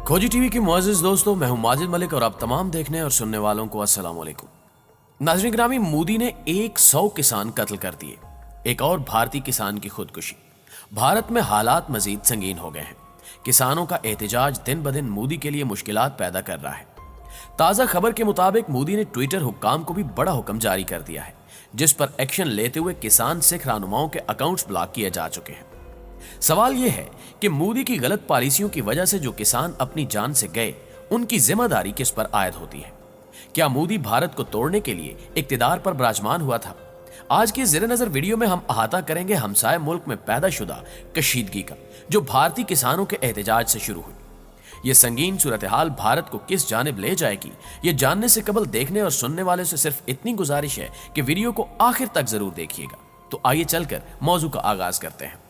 खोजी टीवी के मुअज़्ज़िज़ दोस्तों, मैं हूं माजिद मलिक और आप तमाम देखने और सुनने वालों को अस्सलाम वालेकुम। नाज़रीन ग्रामी, मोदी ने 100 किसान कत्ल कर दिए, एक और भारतीय किसान की खुदकुशी। भारत में हालात मजीद संगीन हो गए हैं। किसानों का एहतजाज दिन ब दिन मोदी के लिए मुश्किलात पैदा कर रहा है। ताज़ा खबर के मुताबिक मोदी ने ट्विटर हुक्काम को भी बड़ा हुक्म जारी कर दिया है, जिस पर एक्शन लेते हुए किसान सिख रहनुमाओं के अकाउंट्स ब्लॉक किए जा चुके हैं। सवाल यह है कि मोदी की गलत पॉलिसियों की वजह से जो किसान अपनी जान से गए, उनकी जिम्मेदारी किस पर आयद होती है? क्या मोदी भारत को तोड़ने के लिए इक्तिदार पर विराजमान हुआ था? आज की ज़ेरे नज़र वीडियो में हम अहाता करेंगे हमसाय मुल्क में पैदा शुदा कशीदगी का, जो भारतीय किसानों के एहतजाज से शुरू हुई। ये संगीन सूरत हाल भारत को किस जानिब ले जाएगी, ये जानने से कबल देखने और सुनने वाले से सिर्फ इतनी गुजारिश है कि वीडियो को आखिर तक जरूर देखिएगा। तो आइए चलकर मौजू का आगाज करते हैं।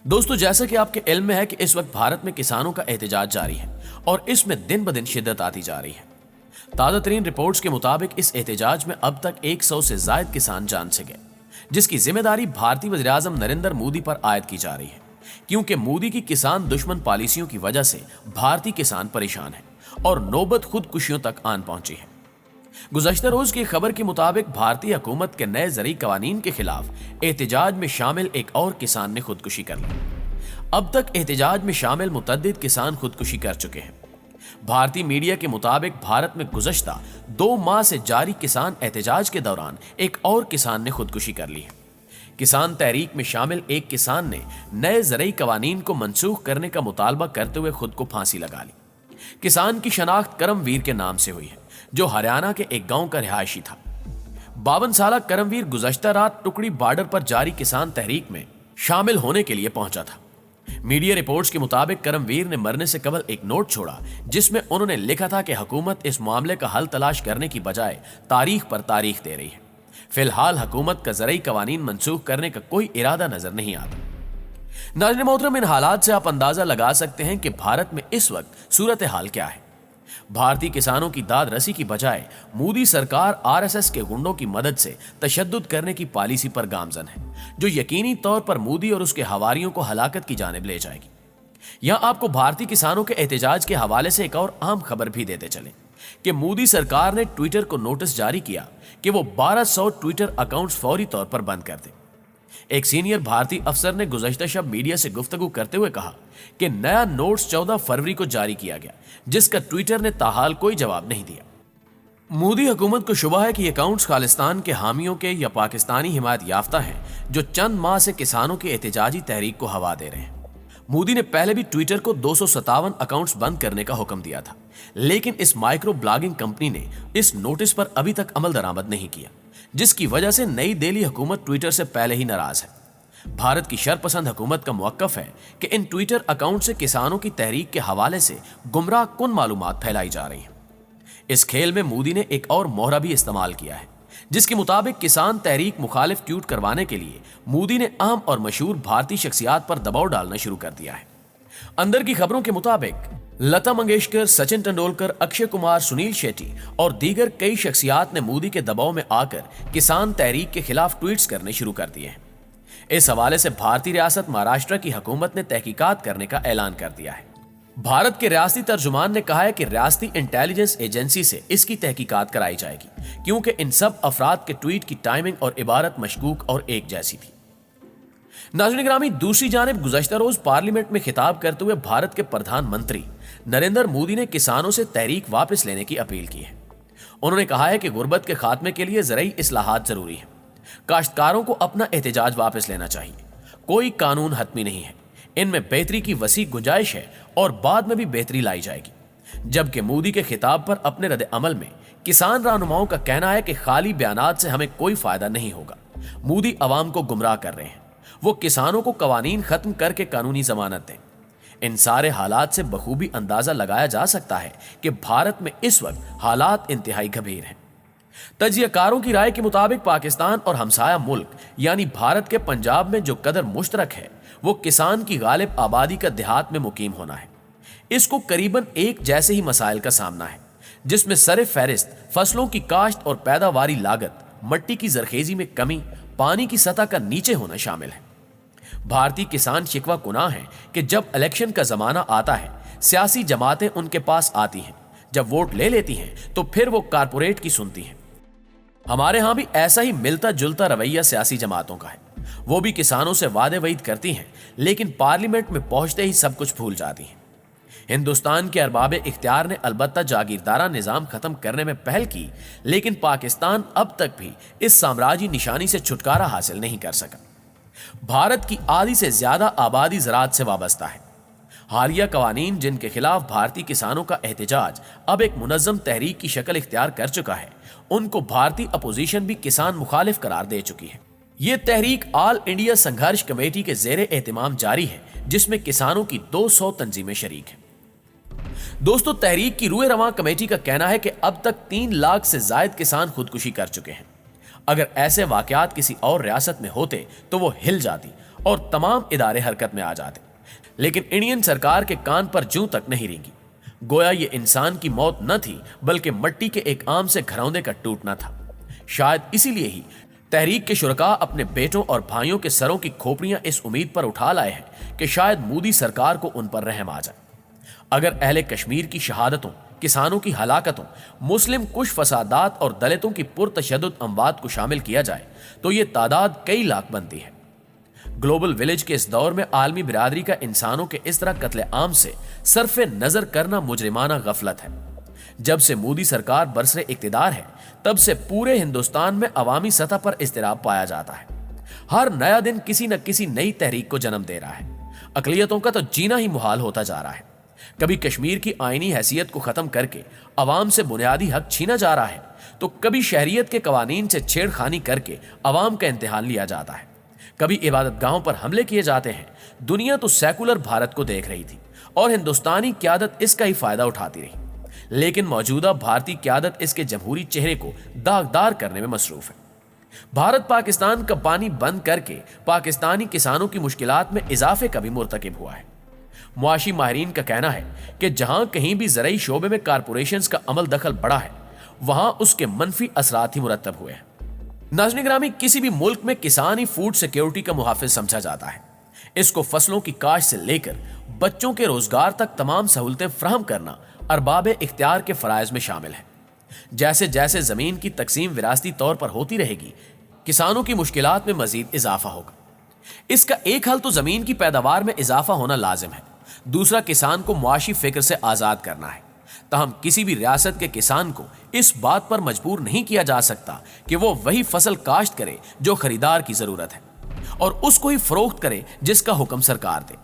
दोस्तों, जैसा कि आपके इल्म में है कि इस वक्त भारत में किसानों का एहतजाज जारी है और इसमें दिन ब दिन शिद्दत आती जा रही है। ताज़ा तरीन रिपोर्ट्स के मुताबिक इस एहतजाज में अब तक 100 से जायद किसान जान से गए, जिसकी जिम्मेदारी भारतीय वज़ीर आज़म नरेंद्र मोदी पर आयद की जा रही है, क्योंकि मोदी की किसान दुश्मन पॉलिसियों की वजह से भारतीय किसान परेशान है और नौबत खुदकुशियों तक आन पहुंची है। गुज़श्ता रोज की खबर के मुताबिक भारतीय हुकूमत के नए ज़रई कवानीन के खिलाफ एहतजाज में शामिल एक और किसान ने खुदकुशी कर ली। अब तक एहतजाज में शामिल मुतअद्दिद किसान खुदकुशी कर चुके हैं। भारतीय मीडिया के मुताबिक भारत में गुज़श्ता 2 माह से जारी किसान एहतजाज के दौरान एक और किसान ने खुदकुशी कर ली है। किसान तहरीक में शामिल एक किसान ने नए ज़रई कवानीन को मनसूख करने का मुतालबा करते हुए खुद को फांसी लगा ली। किसान की शनाख्त करमवीर के नाम से हुई है, जो हरियाणा के एक गांव का रिहायशी था। 52 साल करमवीर गुज़श्ता रात टुकड़ी बॉर्डर पर जारी किसान तहरीक में शामिल होने के लिए पहुंचा था। मीडिया रिपोर्ट्स के मुताबिक करमवीर ने मरने से कबल एक नोट छोड़ा, जिसमें उन्होंने लिखा था कि हुकूमत इस मामले का हल तलाश करने की बजाय तारीख पर तारीख दे रही है। फिलहाल हुकूमत का ज़रई कवानीन मनसूख करने का कोई इरादा नजर नहीं आता। नाज़रीन मोहतरम, इन हालात से आप अंदाजा लगा सकते हैं कि भारत में इस वक्त सूरत हाल क्या है। भारतीय किसानों की दाद रसी की बजाय मोदी सरकार आरएसएस के गुंडों की मदद से तशद्दुद करने की पॉलिसी पर गामजन है, जो यकीनी तौर पर मोदी और उसके हवारियों को हलाकत की जानिब ले जाएगी। यहां आपको भारतीय किसानों के एहतजाज के हवाले से एक और अहम खबर भी देते चले कि मोदी सरकार ने ट्विटर को नोटिस जारी किया कि वो 1200 ट्विटर अकाउंट्स फौरी तौर पर बंद कर दे। एक सीनियर भारतीय अफसर ने गुज़श्ता शब मीडिया से गुफ्तगू करते हुए कहा कि नया नोट्स 14 फरवरी को जारी किया गया, जिसका ट्विटर ने ताहाल कोई जवाब नहीं दिया। मोदी हुकूमत को शुबा है कि ये अकाउंट्स खालिस्तान के हामियों के या पाकिस्तानी हिमायत याफ्ता हैं, जो चंद माह से किसानों की एहतजाजी तहरीक को हवा दे रहे हैं। मोदी ने पहले भी ट्विटर को 257 अकाउंट्स बंद करने का हुक्म दिया था, लेकिन इस माइक्रो ब्लॉगिंग कंपनी ने इस नोटिस पर अभी तक अमल दरामद नहीं किया, जिसकी वजह से नई दिल्ली हुकूमत ट्विटर से पहले ही नाराज है। भारत की शरपसंद हुकूमत का मौक़िफ़ है कि इन ट्विटर अकाउंट से किसानों की तहरीक के हवाले से गुमराह कुन मालूमात फैलाई जा रही हैं। इस खेल में मोदी ने एक और मोहरा भी इस्तेमाल किया है, जिसके मुताबिक किसान तहरीक मुखालिफ ट्वीट करवाने के लिए मोदी ने अहम और मशहूर भारतीय शख्सियात पर दबाव डालना शुरू कर दिया है। अंदर की खबरों के मुताबिक लता मंगेशकर, सचिन तेंदुलकर, अक्षय कुमार, सुनील शेट्टी और दीगर कई शख्सियात ने मोदी के दबाव में आकर किसान तहरीक के खिलाफ ट्वीट्स करने शुरू कर दिए हैं। इस हवाले से भारतीय रियासत महाराष्ट्र की हुकूमत ने तहकीकात करने का ऐलान कर दिया है। भारत के रियासती तर्जुमान ने कहा है कि रियासती इंटेलिजेंस एजेंसी से इसकी तहकीकात कराई जाएगी, क्योंकि इन सब अफराद के ट्वीट की टाइमिंग और इबारत मशकूक और एक जैसी थी। नाज़रीन ग्रामी, दूसरी जानिब गुज़श्ता रोज पार्लियामेंट में खिताब करते हुए भारत के प्रधानमंत्री नरेंद्र मोदी ने किसानों से तहरीक वापस लेने की अपील की है। उन्होंने कहा है कि गुर्बत के खात्मे के लिए ज़रई इस्लाहात जरूरी है। काश्तकारों को अपना एहतजाज वापस लेना चाहिए। कोई कानून हतमी नहीं है, इनमें बेहतरी की वसी गुंजाइश है और बाद में भी बेहतरी लाई जाएगी। जबकि मोदी के खिताब पर अपने रद्द अमल में किसान रहनुमाओं का कहना है कि खाली बयानात से हमें कोई फायदा नहीं होगा। मोदी अवाम को गुमराह कर रहे हैं। वो किसानों को कवानीन खत्म करके कानूनी जमानत दें। इन सारे हालात से बखूबी अंदाजा लगाया जा सकता है कि भारत में इस वक्त हालात इंतहाई गंभीर हैं। तजियाकारों की राय के मुताबिक पाकिस्तान और हमसाया मुल्क यानी भारत के पंजाब में जो कदर मुश्तरक है, वो किसान की गालिब आबादी का देहात में मुकीम होना है। इसको करीबन एक जैसे ही मसाइल का सामना है, जिसमें सरे फहरिस्त फसलों की काश्त और पैदावारी लागत, मट्टी की जरखेजी में कमी, पानी की सतह का नीचे होना शामिल है। भारतीय किसान शिकवा कुना है कि जब इलेक्शन का जमाना आता है सियासी जमातें उनके पास आती हैं, जब वोट ले लेती हैं तो फिर वो कारपोरेट की सुनती हैं। हमारे यहां भी ऐसा ही मिलता जुलता रवैया सियासी जमातों का है। वो भी किसानों से वादे वईद करती हैं, लेकिन पार्लियामेंट में पहुंचते ही सब कुछ भूल जाती हैं। हिंदुस्तान के अरबाब इख्तियार ने अलबत्ता जागीरदारा निजाम खत्म करने में पहल की, लेकिन पाकिस्तान अब तक भी इस साम्राज्यी निशानी से छुटकारा हासिल नहीं कर सका। भारत की आधी से ज्यादा आबादी ज़राअत से वाबस्ता है। हालिया कवानीन जिनके खिलाफ भारतीय किसानों का एहतजाज अब एक मुनज़्ज़म तहरीक की शक्ल इख्तियार कर चुका है, उनको भारतीय अपोजिशन भी किसान मुखालिफ करार दे चुकी है। ये तहरीक ऑल इंडिया संघर्ष कमेटी के ज़ेरे एहतिमाम जारी है, जिसमें किसानों की 200 तंजीमें शरीक हैं। दोस्तों, तहरीक की रूए रवां कमेटी का कहना है कि अब तक 3 लाख से जायद किसान खुदकुशी कर चुके हैं। अगर ऐसे वाकयात किसी और रियासत में होते तो वो हिल जाती और तमाम इदारे हरकत में आ जाते, लेकिन इंडियन सरकार के कान पर जूं तक नहीं रेंगी। गोया ये इंसान की मौत न थी, बल्कि मिट्टी के एक आम से घरौंदे का टूटना था। शायद इसीलिए ही तहरीक के शुरका अपने बेटों और भाइयों के सरों की खोपड़ियां इस उम्मीद पर उठा लाए हैं कि शायद मोदी सरकार को उन पर रहम आ जाए। अगर अहले कश्मीर की शहादतों, किसानों की हलाकतों, मुस्लिम कुश फसादात और दलितों की पुरतशद्दुद अमवात को शामिल किया जाए तो ये तादाद कई लाख बनती है। ग्लोबल विलेज के इस दौर में आलमी बिरादरी का इंसानों के इस तरह कत्ले आम से सरफे नजर करना मुजरिमाना गफलत है। जब से मोदी सरकार बरसरे इक्तिदार है, तब से पूरे हिंदुस्तान में अवामी सतह पर इज़्तिराब पाया जाता है। हर नया दिन किसी न किसी नई तहरीक को जन्म दे रहा है। अकलियतों का तो जीना ही मुहाल होता जा रहा है। कभी कश्मीर की आईनी हैसियत को खत्म करके अवाम से बुनियादी हक छीना जा रहा है, तो कभी शहरियत के कवानीन से छेड़खानी करके अवाम का इम्तिहान लिया जाता है। कभी इबादतगाहों पर हमले किए जाते हैं। दुनिया तो सेकुलर भारत को देख रही थी और हिंदुस्तानी क्यादत इसका ही फायदा उठाती रही, लेकिन मौजूदा भारतीय क्यादत इसके जमहूरी चेहरे को दागदार करने में मसरूफ है। भारत पाकिस्तान का पानी बंद करके पाकिस्तानी किसानों की मुश्किलात में इजाफे का भी मुर्तकिब हुआ है। मुआशी माहिरीन का कहना है कि जहां कहीं भी ज़रई शोबे में कारपोरेशंस का अमल दखल बढ़ा है, वहां उसके मनफी असरात ही मुरतब हुए हैं। नाज़रीन ग्रामी, किसी भी मुल्क में किसान ही फूड सिक्योरिटी का मुहाफिज समझा जाता है। इसको फसलों की काश्त से लेकर बच्चों के रोजगार तक तमाम सहूलतें फराहम करना अरबाब इख्तियार के फराइज में शामिल है। जैसे जैसे जमीन की तकसीम विरासती तौर पर होती रहेगी, किसानों की मुश्किलात में मजीद इजाफा होगा। इसका एक हल तो जमीन की पैदावार में इजाफा होना लाजिम है, दूसरा किसान को मुआशी फिक्र से आजाद करना है। तहम किसी भी रियासत के किसान को इस बात पर मजबूर नहीं किया जा सकता कि वो वही फसल काश्त करे जो खरीदार की जरूरत है और उसको ही फरोख्त करे जिसका हुक्म सरकार दे।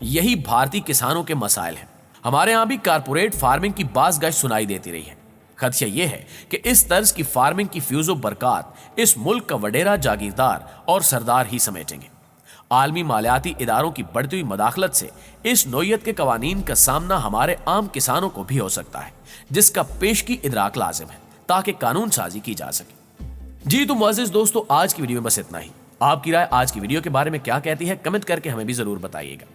यही भारतीय किसानों के मसाइल हैं। हमारे यहाँ भी कारपोरेट फार्मिंग की बाज़गश सुनाई देती रही है। खदशा यह है कि इस तर्ज की फार्मिंग की फ्यूजो बरकत इस मुल्क का वडेरा जागीरदार और सरदार ही समेटेंगे। आलमी मालियाती इदारों की बढ़ती हुई मदाखलत से इस नोयत के कवानीन का सामना हमारे आम किसानों को भी हो सकता है, जिसका पेशगी इदराक लाजिम है ताकि कानून साजी की जा सके। जी तो मुअज़्ज़िज़ दोस्तों, आज की वीडियो में बस इतना ही। आपकी राय आज की वीडियो के बारे में क्या कहती है, कमेंट करके हमें भी जरूर बताइएगा।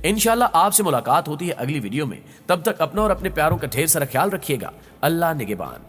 इंशाल्लाह आपसे मुलाकात होती है अगली वीडियो में। तब तक अपना और अपने प्यारों का ढेर सारा ख्याल रखिएगा। अल्लाह निगहबान।